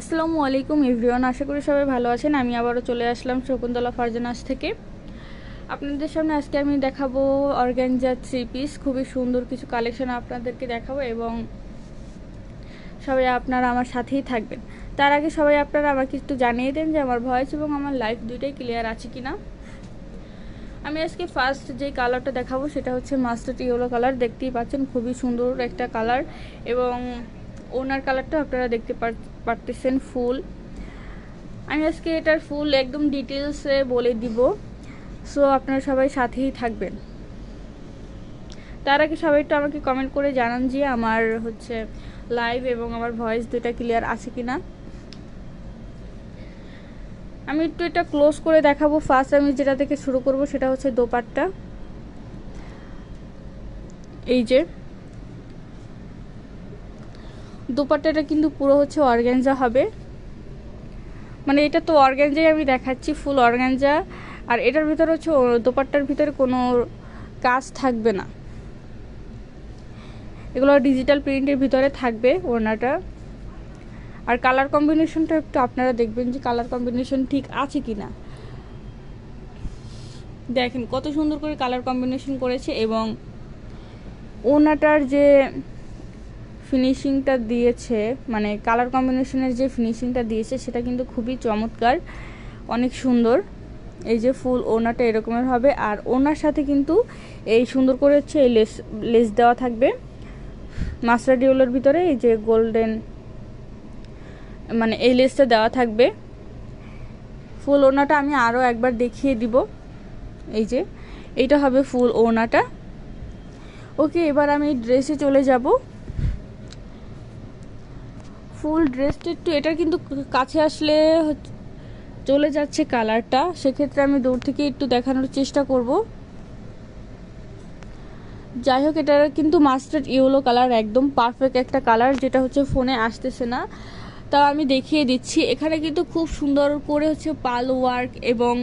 আসসালামু আলাইকুম এভরিওয়ান, আশা করি সবাই ভালো আছেন। আমি আবারও চলে আসলাম শকুন্তলা ফারজানাস থেকে। আপনাদের সামনে আজকে আমি দেখাবো অর্গানজা 3 পিস। খুবই সুন্দর কিছু কালেকশন আপনাদেরকে দেখাবো এবং সবাই আপনারা আমার সাথেই থাকবেন। তার আগে সবাই আপনারা আমাকে একটু জানিয়ে দেন যে আমার ভয়েস এবং আমার লাইভ দুইটাই ক্লিয়ার আছে কিনা। আমি আজকে ফার্স্ট যে কালারটা দেখাবো সেটা হচ্ছে মাস্টার্ড ইয়েলো কালার। দেখতেই পাচ্ছেন খুবই সুন্দর একটা কালার এবং ওনার কালারটা আপনারা দেখতে পারতেছেন ফুল। আমি আজকে এটার ফুল একদম ডিটেলসে বলে দিব, সো আপনারা সবাই সাথেই থাকবেন। তার আগে সবাই একটু আমাকে কমেন্ট করে জানান যে আমার হচ্ছে লাইভ এবং আমার ভয়েস দুটা ক্লিয়ার আছে কিনা। আমি একটু এটা ক্লোজ করে দেখাবো। ফার্স্ট আমি যেটা থেকে শুরু করব সেটা হচ্ছে দোপাট্টা। এই যে দোপাট্টাটা কিন্তু পুরো হচ্ছে অর্গানজা হবে, মানে এটা তো অর্গানজাই আমি দেখাচ্ছি, ফুল অর্গানজা। আর এটার ভিতরে হচ্ছে দোপাট্টার ভিতরে কোনো কাজ থাকবে না, এগুলো ডিজিটাল প্রিন্টের ভিতরে থাকবে ওড়নাটা। আর কালার কম্বিনেশনটা একটু আপনারা দেখবেন যে কালার কম্বিনেশন ঠিক আছে কিনা। দেখেন কত সুন্দর করে কালার কম্বিনেশন করেছে এবং ওড়নাটার যে ফিনিশিংটা দিয়েছে, মানে কালার কম্বিনেশনের যে ফিনিশিংটা দিয়েছে সেটা কিন্তু খুবই চমৎকার, অনেক সুন্দর। এই যে ফুল ওড়নাটা এরকমের হবে আর ওড়নার সাথে কিন্তু এই সুন্দর করে হচ্ছে এই লেস দেওয়া থাকবে মাস্টার্ড ইয়েলোর ভিতরে। এই যে গোল্ডেন মানে এই লেসটা দেওয়া থাকবে। ফুল ওড়নাটা আমি আরও একবার দেখিয়ে দিব। এই যে এইটা হবে ফুল ওড়নাটা। ওকে, এবার আমি ড্রেসে চলে যাব। ফুল ড্রেসটা একটু এটার কিন্তু কাছে আসলে চলে যাচ্ছে কালারটা, সেক্ষেত্রে আমি দূর থেকে একটু দেখানোর চেষ্টা করব। যাই হোক, এটার কিন্তু মাস্টার্ড ইয়েলো কালার, একদম পারফেক্ট একটা কালার, যেটা হচ্ছে ফোনে আসতেছে না, তা আমি দেখিয়ে দিচ্ছি। এখানে কিন্তু খুব সুন্দর করে হচ্ছে পাল ওয়ার্ক এবং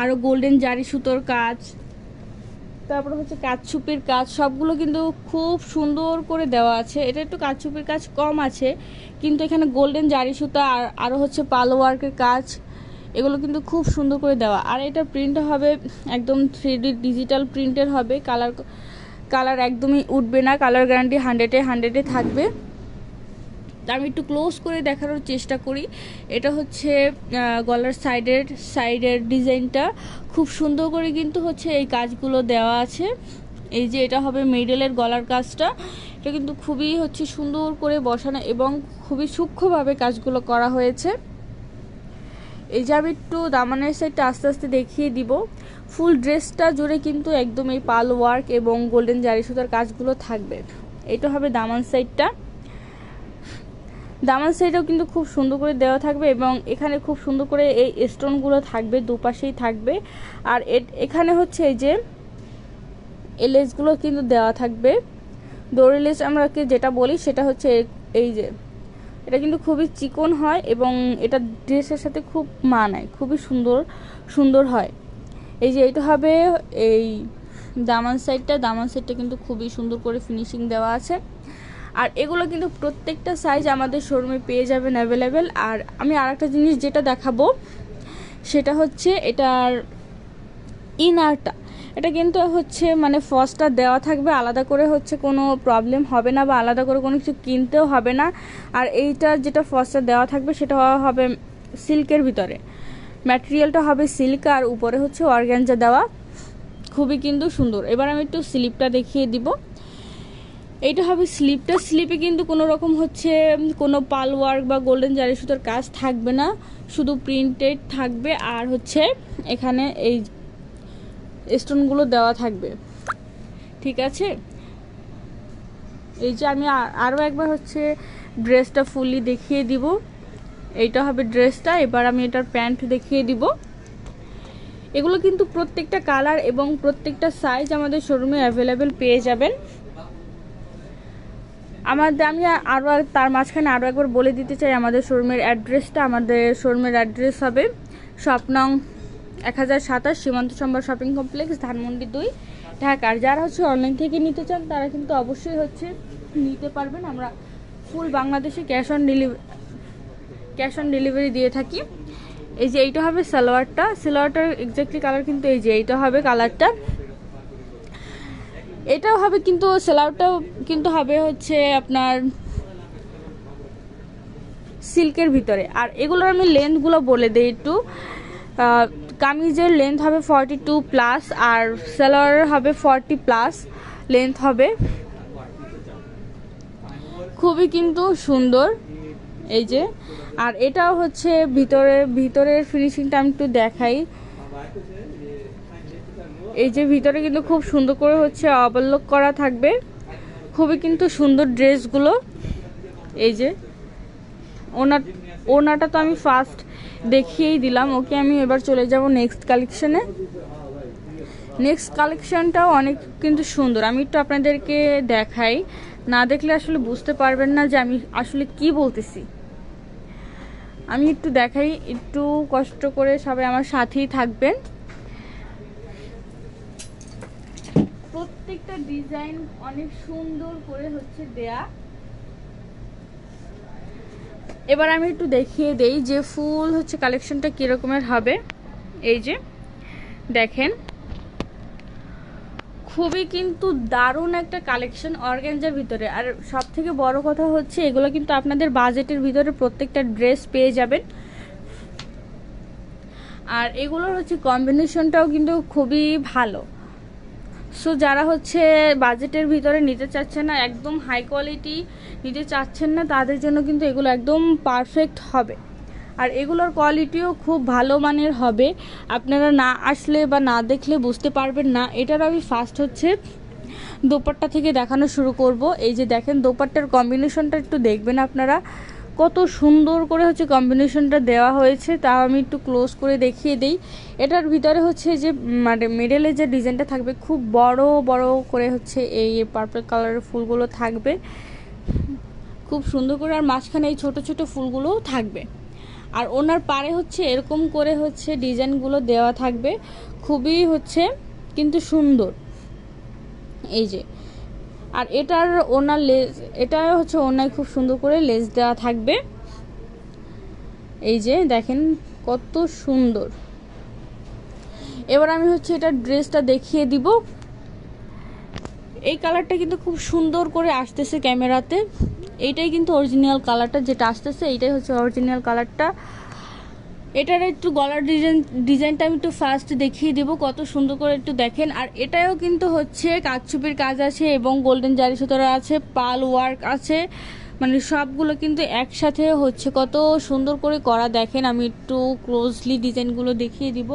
আরও গোল্ডেন জারি সুতোর কাজ, তারপরে হচ্ছে কাঠছুপির কাজ, সবগুলো কিন্তু খুব সুন্দর করে দেওয়া আছে। এটা একটু কাঠছুপির কাজ কম আছে, কিন্তু এখানে গোল্ডেন জারি সুতা আর আরও হচ্ছে পাল ওয়ার্কের কাজ, এগুলো কিন্তু খুব সুন্দর করে দেওয়া। আর এটা প্রিন্ট হবে একদম 3D ডিজিটাল প্রিন্টের হবে। কালার একদমই উঠবে না, কালার গ্যারান্টি 100-এ থাকবে। আমি একটু ক্লোজ করে দেখানোর চেষ্টা করি। এটা হচ্ছে গলার সাইডের ডিজাইনটা খুব সুন্দর করে কিন্তু হচ্ছে এই কাজগুলো দেওয়া আছে। এই যে এটা হবে মিডলের গলার কাজটা, এটা কিন্তু খুবই হচ্ছে সুন্দর করে বসানো এবং খুবই সূক্ষ্মভাবে কাজগুলো করা হয়েছে। এই যে আমি একটু দামানের সাইডটা আস্তে আস্তে দেখিয়ে দিব। ফুল ড্রেসটা জুড়ে কিন্তু একদম এই পাল ওয়ার্ক এবং গোল্ডেন জারি সুতার কাজগুলো থাকবে। এটা হবে দামান সাইডটা। দামান সাইডেও কিন্তু খুব সুন্দর করে দেওয়া থাকবে এবং এখানে খুব সুন্দর করে এই স্টোনগুলো থাকবে, দুপাশেই থাকবে। আর এখানে হচ্ছে এই যে লেসগুলো কিন্তু দেওয়া থাকবে, দড়ি লেস আমরা যেটা বলি সেটা হচ্ছে এই যে এটা কিন্তু খুবই চিকন হয় এবং এটা ড্রেসের সাথে খুব মানায়, খুবই সুন্দর হয়। এই যে এটা হবে এই দামান সাইডটা কিন্তু খুবই সুন্দর করে ফিনিশিং দেওয়া আছে। আর এগুলো কিন্তু প্রত্যেকটা সাইজ আমাদের শোরুমে পেয়ে যাবেন অ্যাভেলেবেল। আর আমি আরেকটা জিনিস যেটা দেখাবো সেটা হচ্ছে এটার ইনারটা। এটা কিন্তু হচ্ছে মানে ফসটা দেওয়া থাকবে, আলাদা করে হচ্ছে কোনো প্রবলেম হবে না বা আলাদা করে কোনো কিছু কিনতেও হবে না। আর এইটা যেটা ফসটা দেওয়া থাকবে সেটা হবে সিল্কের ভিতরে, ম্যাটেরিয়ালটা হবে সিল্ক আর উপরে হচ্ছে অর্গানজা দেওয়া, খুবই কিন্তু সুন্দর। এবার আমি একটু স্লিপটা দেখিয়ে দিব। এইটা হবে স্লিপে কিন্তু কোনো রকম হচ্ছে কোনো পাল ওয়ার্ক বা গোল্ডেন জারি সুতোর কাজ থাকবে না, শুধু প্রিন্টেড থাকবে আর হচ্ছে এখানে এই স্টোনগুলো দেওয়া থাকবে, ঠিক আছে। এই যে আমি আরও একবার হচ্ছে ড্রেসটা ফুললি দেখিয়ে দিব। এইটা হবে ড্রেসটা। এবার আমি এটার প্যান্ট দেখিয়ে দিব। এগুলো কিন্তু প্রত্যেকটা কালার এবং প্রত্যেকটা সাইজ আমাদের শোরুমে অ্যাভেলেবেল পেয়ে যাবেন। আমি আরও তার মাঝখানে আরও একবার বলে দিতে চাই আমাদের শোরুমের অ্যাড্রেসটা। আমাদের শোরুমের অ্যাড্রেস হবে শপ নং 1027 সীমান্ত সম্ভার শপিং কমপ্লেক্স, ধানমন্ডি 2, ঢাকা। আর যারা হচ্ছে অনলাইন থেকে নিতে চান তারা কিন্তু অবশ্যই হচ্ছে নিতে পারবেন। আমরা ফুল বাংলাদেশে cash on cash on delivery দিয়ে থাকি। এই যে এইটা হবে সালোয়ারটার এক্স্যাক্টলি কালার কিন্তু এই যে এইটা হবে কালারটা, এটাও হবে কিন্তু সালোয়ারটাও কিন্তু হবে হচ্ছে আপনার সিল্কের ভিতরে। আর এগুলোর আমি লেন্থগুলো বলে দিই একটু। কামিজের লেন্থ হবে 42+, আর সালোয়ারের হবে 40+ লেন্থ হবে। খুবই কিন্তু সুন্দর এই যে। আর এটাও হচ্ছে ভিতরের ফিনিশিংটা আমি একটু দেখাই। এই যে ভিতরে কিন্তু খুব সুন্দর করে হচ্ছে ওভারলক করা থাকবে, খুবই কিন্তু সুন্দর ড্রেসগুলো। এই যে ওনাটা তো আমি ফার্স্ট দেখিয়েই দিলাম। ওকে, আমি এবার চলে যাব নেক্সট কালেকশনে। নেক্সট কালেকশনটাও অনেক কিন্তু সুন্দর, আমি একটু আপনাদেরকে দেখাই, না দেখলে আসলে বুঝতে পারবেন না যে আমি আসলে কি বলতেছি। আমি একটু দেখাই, একটু কষ্ট করে সবাই আমার সাথেই থাকবেন। প্রত্যেকটা ডিজাইন অনেক সুন্দর করে হচ্ছে দেয়া। এবার আমি একটু দেখিয়ে দেই যে ফুল হচ্ছে কালেকশনটা কিরকমের হবে। এই যে দেখেন, খুবই কিন্তু দারুণ একটা কালেকশন অর্গানজার ভিতরে। আর সব থেকে বড় কথা হচ্ছে এগুলো কিন্তু আপনাদের বাজেটের ভিতরে প্রত্যেকটা ড্রেস পেয়ে যাবেন। আর এগুলোর হচ্ছে কম্বিনেশনটাও কিন্তু খুবই ভালো। সো যারা হচ্ছে বাজেটের ভিতরে নিতে চাচ্ছেন না, একদম হাই কোয়ালিটি নিতে চাচ্ছেন না, তাদের জন্য কিন্তু এগুলো একদম পারফেক্ট হবে। আর এগুলোর কোয়ালিটিও খুব ভালো মানের হবে, আপনারা না আসলে বা না দেখলে বুঝতে পারবেন না। এটার আমি ফার্স্ট হচ্ছে দোপাট্টা থেকে দেখানো শুরু করব। এই যে দেখেন দোপাট্টার কম্বিনেশনটা একটু দেখবেন আপনারা, কত সুন্দর করে হচ্ছে কম্বিনেশনটা দেওয়া হয়েছে। তাও আমি একটু ক্লোজ করে দেখিয়ে দিই। এটার ভিতরে হচ্ছে যে মানে মিডলে যে ডিজাইনটা থাকবে খুব বড় বড় করে হচ্ছে এই পার্পল কালারের ফুলগুলো থাকবে খুব সুন্দর করে, আর মাঝখানে এই ছোট ছোট ফুলগুলোও থাকবে। আর ওনার পারে হচ্ছে এরকম করে হচ্ছে ডিজাইনগুলো দেওয়া থাকবে, খুবই হচ্ছে কিন্তু সুন্দর। এই যে, আর এটার ওনার লেস, এটা হচ্ছে ওনায় খুব সুন্দর করে লেস দেওয়া থাকবে। এই যে দেখেন কত সুন্দর। এবার আমি হচ্ছে এটার ড্রেসটা দেখিয়ে দিব। এই কালারটা কিন্তু খুব সুন্দর করে আসতেছে ক্যামেরাতে। এইটাই কিন্তু অরিজিনাল কালারটা যেটা আসতেছে, এইটাই হচ্ছে অরিজিনাল কালারটা। এটার একটু গলার ডিজাইনটা আমি একটু ফার্স্ট দেখিয়ে দেবো, কত সুন্দর করে একটু দেখেন। আর এটাও কিন্তু হচ্ছে কাচচুপির কাজ আছে এবং গোল্ডেন জারি সুতোরা আছে, পাল ওয়ার্ক আছে, মানে সবগুলো কিন্তু একসাথে হচ্ছে কত সুন্দর করে করা। দেখেন আমি একটু ক্লোজলি ডিজাইনগুলো দেখিয়ে দিব।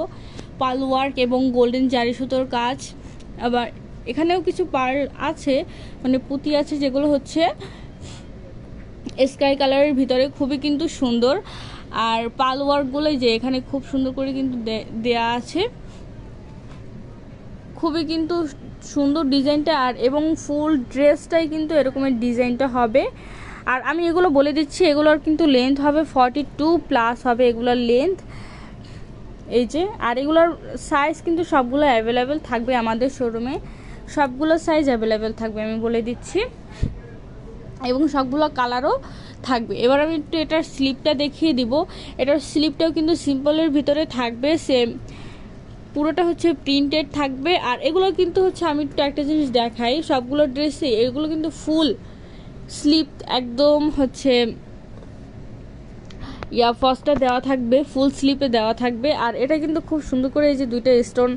পাল ওয়ার্ক এবং গোল্ডেন জারি সুতোর কাজ, আবার এখানেও কিছু পার্ল আছে, মানে পুঁতি আছে, যেগুলো হচ্ছে স্কাই কালারের ভিতরে, খুবই কিন্তু সুন্দর। আর পাল ওয়ার্কগুলোই যে এখানে খুব সুন্দর করে কিন্তু দেয়া আছে, খুবই কিন্তু সুন্দর ডিজাইনটা। আর এবং ফুল ড্রেসটাই কিন্তু এরকমের ডিজাইনটা হবে। আর আমি এগুলো বলে দিচ্ছি, এগুলোর কিন্তু লেন্থ হবে 42+ হবে এগুলোর লেন্থ। এই যে, আর এগুলোর সাইজ কিন্তু সবগুলো অ্যাভেলেবেল থাকবে আমাদের শোরুমে, সবগুলো সাইজ অ্যাভেলেবেল থাকবে আমি বলে দিচ্ছি, এবং সবগুলো কালারও থাকবে। এবার আমি একটু এটার স্লিপটা দেখিয়ে দিব। এটার স্লিপটাও কিন্তু সিম্পলের ভিতরে থাকবে, সেম পুরোটা হচ্ছে প্রিন্টেড থাকবে। আর এগুলো কিন্তু হচ্ছে আমি একটু একটা জিনিস দেখাই, সবগুলো ড্রেসে এগুলো কিন্তু ফুল স্লিপ একদম হচ্ছে ফার্স্টটা দেওয়া থাকবে, ফুল স্লিপে দেওয়া থাকবে। আর এটা কিন্তু খুব সুন্দর করে এই যে দুইটা স্টোন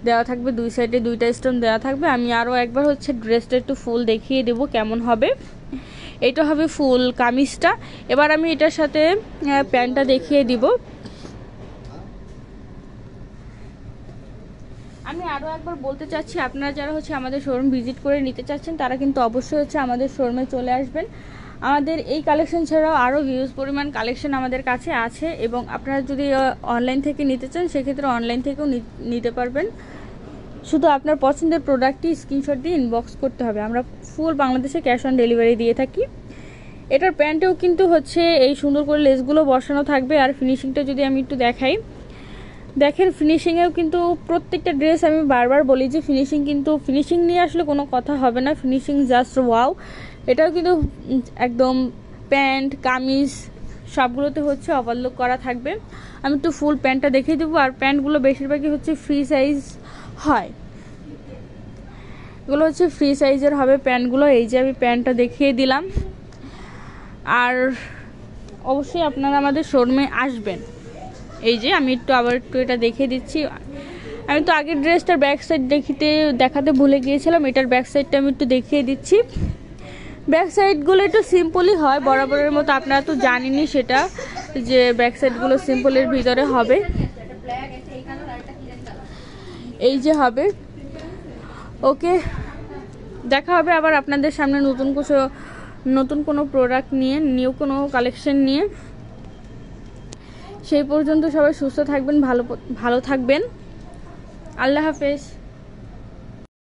দেওয়া থাকবে, দুই সাইডে দুইটা স্টোন দেওয়া থাকবে। আমি আরও একবার হচ্ছে ড্রেসটা একটু ফুল দেখিয়ে দেবো কেমন হবে। এটা হবে ফুল কামিজটা। এবার আমি এটার সাথে প্যান্টটা দেখিয়ে দিব। আমি আরও একবার বলতে চাচ্ছি, আপনারা যারা হচ্ছে আমাদের শোরুম ভিজিট করে নিতে চাচ্ছেন, তারা কিন্তু অবশ্যই হচ্ছে আমাদের শোরুমে চলে আসবেন। আমাদের এই কালেকশন ছাড়াও আরও হিউজ পরিমাণ কালেকশন আমাদের কাছে আছে, এবং আপনারা যদি অনলাইন থেকে নিতে চান সেক্ষেত্রে অনলাইন থেকেও নিতে পারবেন। শুধু আপনার পছন্দের প্রোডাক্টটি স্ক্রিনশট দিয়ে ইনবক্স করতে হবে। আমরা ফুল বাংলাদেশে ক্যাশ অন ডেলিভারি দিয়ে থাকি। এটার প্যান্টেও কিন্তু হচ্ছে এই সুন্দর করে লেসগুলো বসানো থাকবে। আর ফিনিশিংটা যদি আমি একটু দেখাই, দেখেন ফিনিশিংয়েও কিন্তু প্রত্যেকটা ড্রেস আমি বারবার বলি যে ফিনিশিং নিয়ে আসলে কোনো কথা হবে না, ফিনিশিং জাস্ট ওয়াও। এটাও কিন্তু একদম প্যান্ট কামিজ সবগুলোতে হচ্ছে ওভারলক করা থাকবে। আমি একটু ফুল প্যান্টটা দেখিয়ে দেবো। আর প্যান্টগুলো বেশিরভাগই হচ্ছে ফ্রি সাইজ হয়, এগুলো হচ্ছে ফ্রি সাইজের হবে প্যান্টগুলো। এই যে আমি প্যান্টটা দেখিয়ে দিলাম। আর অবশ্যই আপনারা আমাদের শোরুমে আসবেন। এই যে আমি আবার একটু এটা দেখিয়ে দিচ্ছি। আমি তো আগের ড্রেসটার ব্যাক সাইড দেখাতে ভুলে গিয়েছিলাম, এটার ব্যাক সাইডটা আমি একটু দেখিয়ে দিচ্ছি। ব্যাক সাইডগুলো একটু সিম্পলই হয় বরাবরের মতো, আপনারা তো জানেনই সেটা, যে ব্যাক সাইডগুলো সিম্পলের ভিতরে হবে। এই যে হবে। ওকে, দেখা হবে আবার আপনাদের সামনে নতুন কোনো প্রোডাক্ট নিয়ে, নিউ কোনো কালেকশন নিয়ে। সেই পর্যন্ত সবাই সুস্থ থাকবেন, ভালো থাকবেন। আল্লাহ হাফেজ।